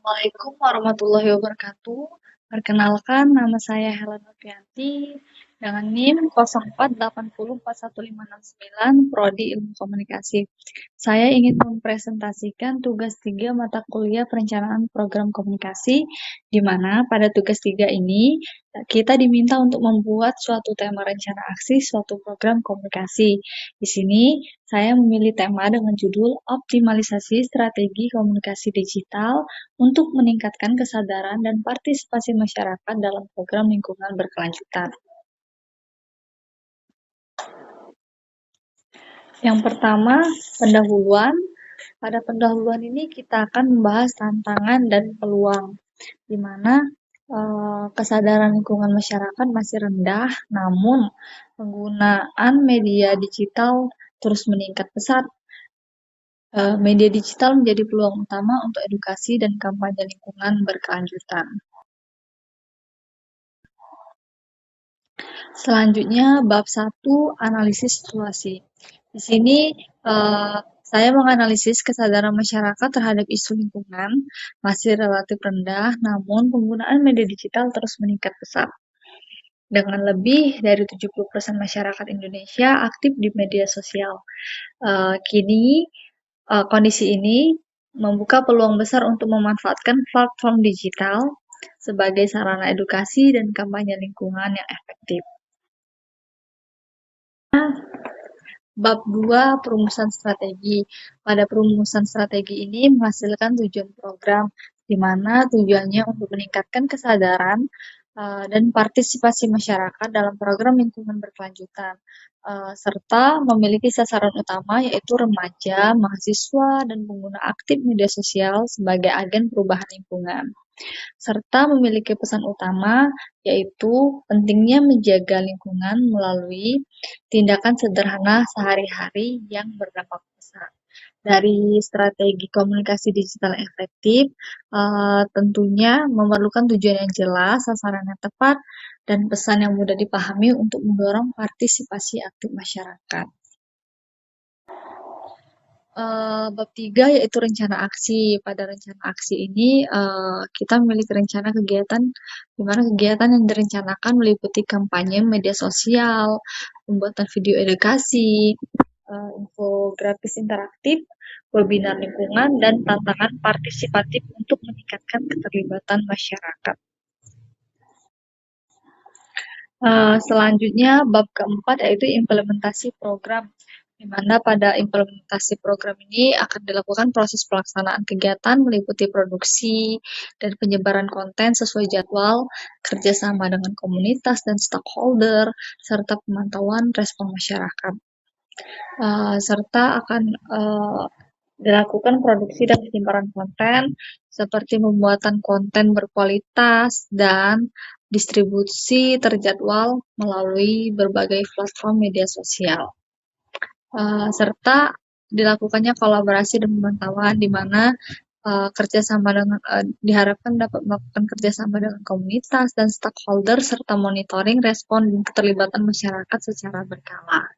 Assalamualaikum warahmatullahi wabarakatuh. Perkenalkan, nama saya Helen Novianti dengan NIM 04804159 Prodi Ilmu Komunikasi. Saya ingin mempresentasikan tugas 3 mata kuliah perencanaan program komunikasi, di mana pada tugas 3 ini kita diminta untuk membuat suatu tema rencana aksi suatu program komunikasi. Di sini saya memilih tema dengan judul Optimalisasi Strategi Komunikasi Digital untuk meningkatkan kesadaran dan partisipasi masyarakat dalam program lingkungan berkelanjutan. Yang pertama, pendahuluan. Pada pendahuluan ini kita akan membahas tantangan dan peluang, di mana kesadaran lingkungan masyarakat masih rendah, namun penggunaan media digital terus meningkat pesat. Media digital menjadi peluang utama untuk edukasi dan kampanye lingkungan berkelanjutan. Selanjutnya, bab 1, analisis situasi. Di sini saya menganalisis kesadaran masyarakat terhadap isu lingkungan masih relatif rendah, namun penggunaan media digital terus meningkat pesat. Dengan lebih dari 70% masyarakat Indonesia aktif di media sosial. Kini, kondisi ini membuka peluang besar untuk memanfaatkan platform digital sebagai sarana edukasi dan kampanye lingkungan yang efektif. Bab 2, perumusan strategi. Pada perumusan strategi ini menghasilkan tujuan program, di mana tujuannya untuk meningkatkan kesadaran dan partisipasi masyarakat dalam program lingkungan berkelanjutan, serta memiliki sasaran utama yaitu remaja, mahasiswa, dan pengguna aktif media sosial sebagai agen perubahan lingkungan, serta memiliki pesan utama yaitu pentingnya menjaga lingkungan melalui tindakan sederhana sehari-hari yang berdampak besar. Dari strategi komunikasi digital efektif, tentunya memerlukan tujuan yang jelas, sasaran yang tepat, dan pesan yang mudah dipahami untuk mendorong partisipasi aktif masyarakat. Bab 3 yaitu rencana aksi. Pada rencana aksi ini kita memiliki rencana kegiatan di mana kegiatan yang direncanakan meliputi kampanye media sosial, pembuatan video edukasi, infografis interaktif, webinar lingkungan, dan tantangan partisipatif untuk meningkatkan keterlibatan masyarakat. Selanjutnya bab keempat yaitu implementasi program, di mana pada implementasi program ini akan dilakukan proses pelaksanaan kegiatan meliputi produksi dan penyebaran konten sesuai jadwal, kerjasama dengan komunitas dan stakeholder, serta pemantauan respon masyarakat. Serta akan dilakukan produksi dan penyebaran konten seperti pembuatan konten berkualitas dan distribusi terjadwal melalui berbagai platform media sosial. Serta dilakukannya kolaborasi dan pemantauan di mana kerjasama dengan diharapkan dapat melakukan kerjasama dengan komunitas dan stakeholder serta monitoring respon dan keterlibatan masyarakat secara berkala.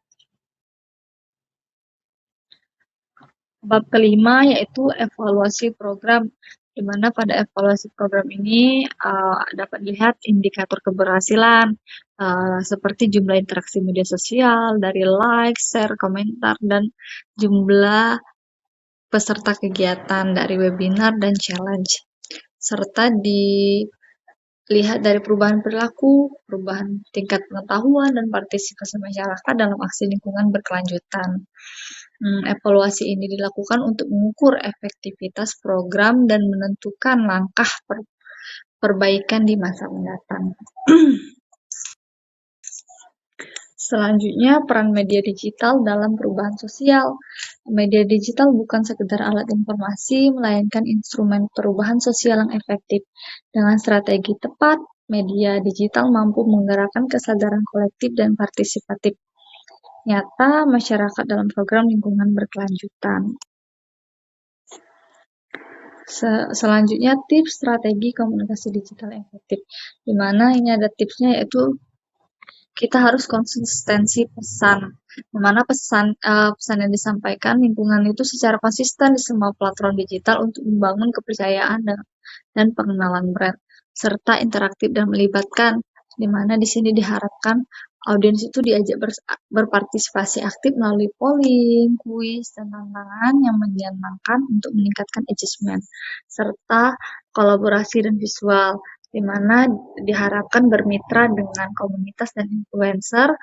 Bab kelima yaitu evaluasi program, di mana pada evaluasi program ini dapat dilihat indikator keberhasilan seperti jumlah interaksi media sosial, dari like, share, komentar, dan jumlah peserta kegiatan dari webinar dan challenge, serta dilihat dari perubahan perilaku, perubahan tingkat pengetahuan, dan partisipasi masyarakat dalam aksi lingkungan berkelanjutan. Evaluasi ini dilakukan untuk mengukur efektivitas program dan menentukan langkah perbaikan di masa mendatang. Selanjutnya, peran media digital dalam perubahan sosial. Media digital bukan sekedar alat informasi, melainkan instrumen perubahan sosial yang efektif. Dengan strategi tepat, media digital mampu menggerakkan kesadaran kolektif dan partisipatif nyata masyarakat dalam program lingkungan berkelanjutan. Selanjutnya, tips strategi komunikasi digital efektif, di mana ini ada tipsnya yaitu kita harus konsistensi pesan, di mana pesan yang disampaikan lingkungan itu secara konsisten di semua platform digital untuk membangun kepercayaan dan pengenalan brand, serta interaktif dan melibatkan, di mana di sini diharapkan audiens itu diajak berpartisipasi aktif melalui polling, kuis, dan tantangan yang menyenangkan untuk meningkatkan engagement, serta kolaborasi dan visual, di mana diharapkan bermitra dengan komunitas dan influencer,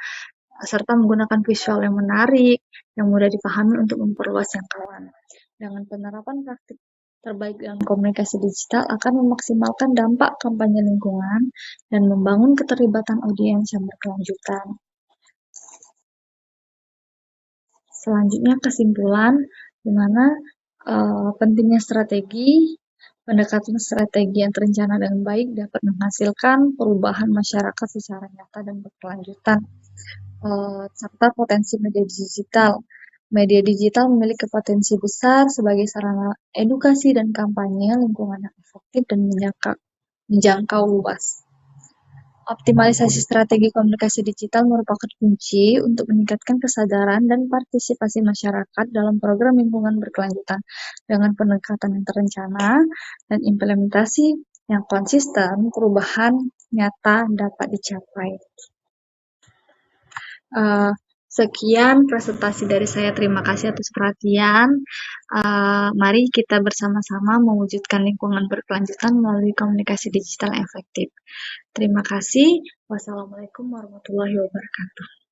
serta menggunakan visual yang menarik, yang mudah dipahami untuk memperluas jangkauan. Dengan penerapan praktik terbaik dalam komunikasi digital akan memaksimalkan dampak kampanye lingkungan dan membangun keterlibatan audiens yang berkelanjutan. Selanjutnya kesimpulan, di mana pentingnya pendekatan strategi yang terencana dengan baik dapat menghasilkan perubahan masyarakat secara nyata dan berkelanjutan, serta potensi media digital. Media digital memiliki potensi besar sebagai sarana edukasi dan kampanye lingkungan yang efektif dan menjangkau luas. Optimalisasi strategi komunikasi digital merupakan kunci untuk meningkatkan kesadaran dan partisipasi masyarakat dalam program lingkungan berkelanjutan dengan pendekatan yang terencana dan implementasi yang konsisten, perubahan nyata dapat dicapai. Sekian presentasi dari saya. Terima kasih atas perhatian. Mari kita bersama-sama mewujudkan lingkungan berkelanjutan melalui komunikasi digital yang efektif. Terima kasih. Wassalamualaikum warahmatullahi wabarakatuh.